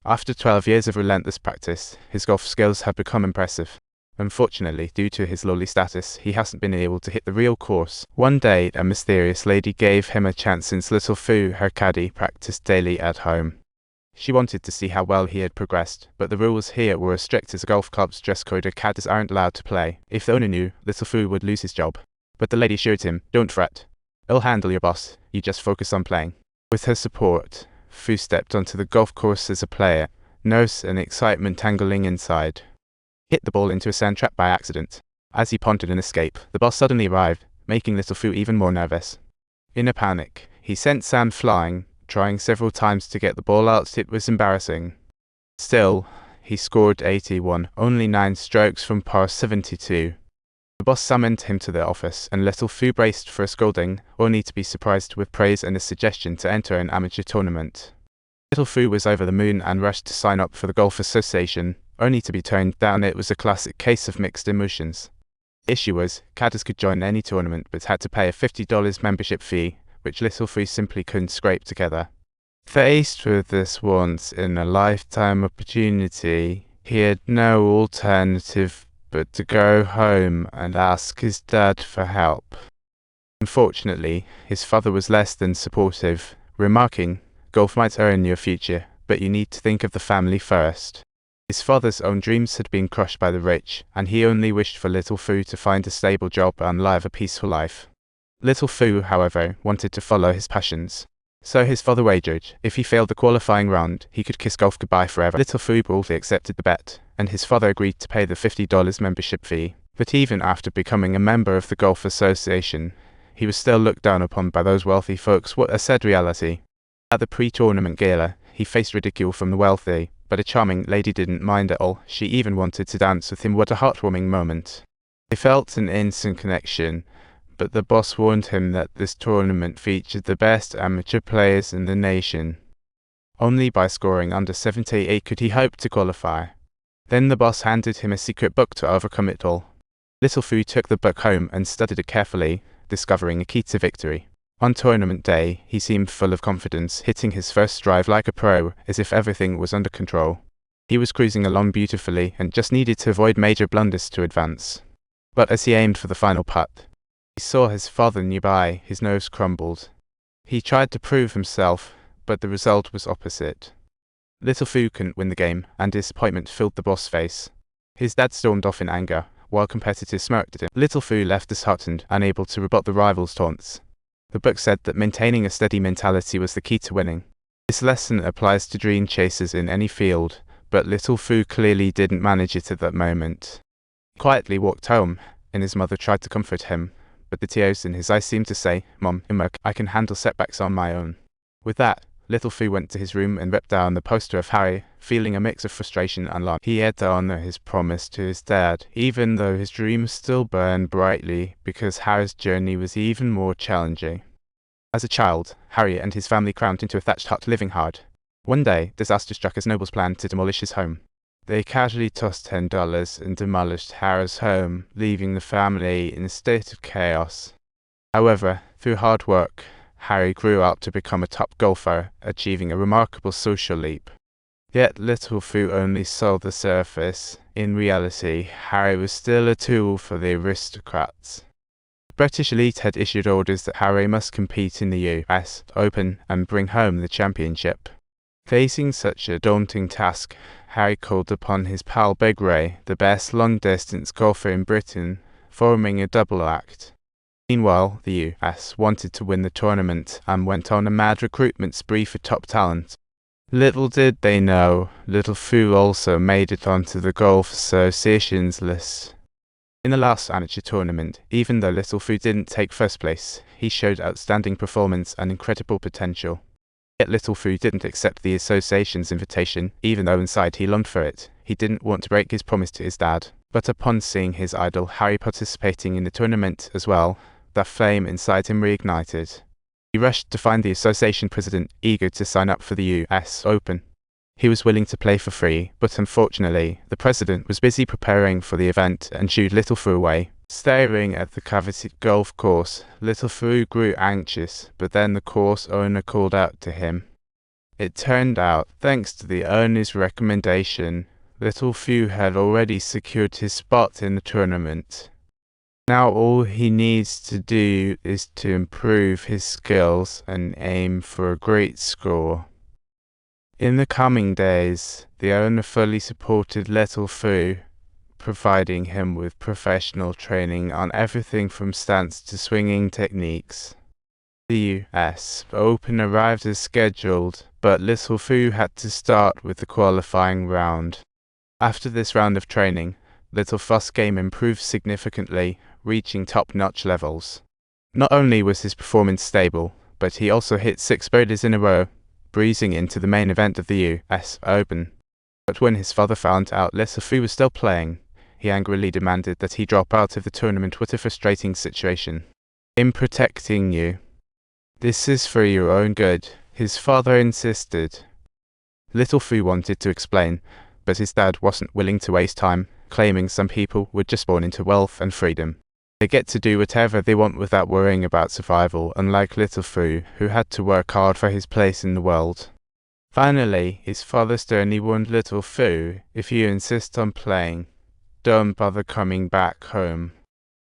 After 12 years of relentless practice, his golf skills have become impressive. Unfortunately, due to his lowly status, he hasn't been able to hit the real course. One day, a mysterious lady gave him a chance since Little Fu, her caddy, practiced daily at home. She wanted to see how well he had progressed, but the rules here were as strict as a golf club's dress code. Caddies aren't allowed to play. If the owner knew, Little Fu would lose his job. But the lady assured him, "Don't fret. I'll handle your boss. You just focus on playing." With her support, Fu stepped onto the golf course as a player, nerves and excitement tangling inside. He hit the ball into a sand trap by accident. As he pondered an escape, the boss suddenly arrived, making Little Fu even more nervous. In a panic, he sent sand flying, trying several times to get the ball out. It was embarrassing. Still, he scored 81, only 9 strokes from par 72. The boss summoned him to the office, and Little Fu braced for a scolding, only to be surprised with praise and a suggestion to enter an amateur tournament. Little Fu was over the moon and rushed to sign up for the Golf Association, only to be turned down. It was a classic case of mixed emotions. The issue was, caddies could join any tournament but had to pay a $50 membership fee, which Little Fu simply couldn't scrape together. Faced with this once-in-a-lifetime opportunity, he had no alternative but to go home and ask his dad for help. Unfortunately, his father was less than supportive, remarking, "Golf might earn your future, but you need to think of the family first." His father's own dreams had been crushed by the rich, and he only wished for Little Fu to find a stable job and live a peaceful life. Little Fu, however, wanted to follow his passions. So his father wagered, if he failed the qualifying round, he could kiss golf goodbye forever. Little Fu boldly accepted the bet, and his father agreed to pay the $50 membership fee. But even after becoming a member of the Golf Association, he was still looked down upon by those wealthy folks. What a sad reality. At the pre-tournament gala, he faced ridicule from the wealthy, but a charming lady didn't mind at all. She even wanted to dance with him. What a heartwarming moment. They felt an instant connection, but the boss warned him that this tournament featured the best amateur players in the nation. Only by scoring under 78 could he hope to qualify. Then the boss handed him a secret book to overcome it all. Little Fu took the book home and studied it carefully, discovering a key to victory. On tournament day, he seemed full of confidence, hitting his first drive like a pro, as if everything was under control. He was cruising along beautifully and just needed to avoid major blunders to advance. But as he aimed for the final putt, he saw his father nearby. His nerves crumbled. He tried to prove himself, but the result was opposite. Little Fu couldn't win the game, and disappointment filled the boss' face. His dad stormed off in anger, while competitors smirked at him. Little Fu left disheartened, unable to rebut the rivals' taunts. The book said that maintaining a steady mentality was the key to winning. This lesson applies to dream chasers in any field, but Little Fu clearly didn't manage it at that moment. He quietly walked home, and his mother tried to comfort him, but the tears in his eyes seemed to say, "Mom, I can handle setbacks on my own." With that, Little Fu went to his room and ripped down the poster of Harry, feeling a mix of frustration and love. He had to honor his promise to his dad, even though his dreams still burned brightly, because Harry's journey was even more challenging. As a child, Harry and his family crammed into a thatched hut, living hard. One day, disaster struck as nobles planned to demolish his home. They casually tossed $10 and demolished Harry's home, leaving the family in a state of chaos. However, through hard work, Harry grew up to become a top golfer, achieving a remarkable social leap. Yet Little Fu only saw the surface. In reality, Harry was still a tool for the aristocrats. The British elite had issued orders that Harry must compete in the US Open and bring home the championship. Facing such a daunting task, Harry called upon his pal Big Ray, the best long-distance golfer in Britain, forming a double act. Meanwhile, the US wanted to win the tournament and went on a mad recruitment spree for top talent. Little did they know, Little Fu also made it onto the Golf Association's list. In the last amateur tournament, even though Little Fu didn't take first place, he showed outstanding performance and incredible potential. Yet Little Fu didn't accept the association's invitation, even though inside he longed for it. He didn't want to break his promise to his dad. But upon seeing his idol Harry participating in the tournament as well, the flame inside him reignited. He rushed to find the association president, eager to sign up for the US Open. He was willing to play for free, but unfortunately, the president was busy preparing for the event and shooed Little Fu away. Staring at the coveted golf course, Little Fu grew anxious, but then the course owner called out to him. It turned out, thanks to the owner's recommendation, Little Fu had already secured his spot in the tournament. Now all he needs to do is to improve his skills and aim for a great score. In the coming days, the owner fully supported Little Fu, providing him with professional training on everything from stance to swinging techniques. The US Open arrived as scheduled, but Little Fu had to start with the qualifying round. After this round of training, Little Fu's game improved significantly, reaching top-notch levels. Not only was his performance stable, but he also hit 6 birdies in a row, breezing into the main event of the US Open. But when his father found out Little Fu was still playing, he angrily demanded that he drop out of the tournament. What a frustrating situation. "I'm protecting you. This is for your own good," his father insisted. Little Fu wanted to explain, but his dad wasn't willing to waste time, claiming some people were just born into wealth and freedom. They get to do whatever they want without worrying about survival, unlike Little Fu, who had to work hard for his place in the world. Finally, his father sternly warned Little Fu, "If you insist on playing, don't bother coming back home."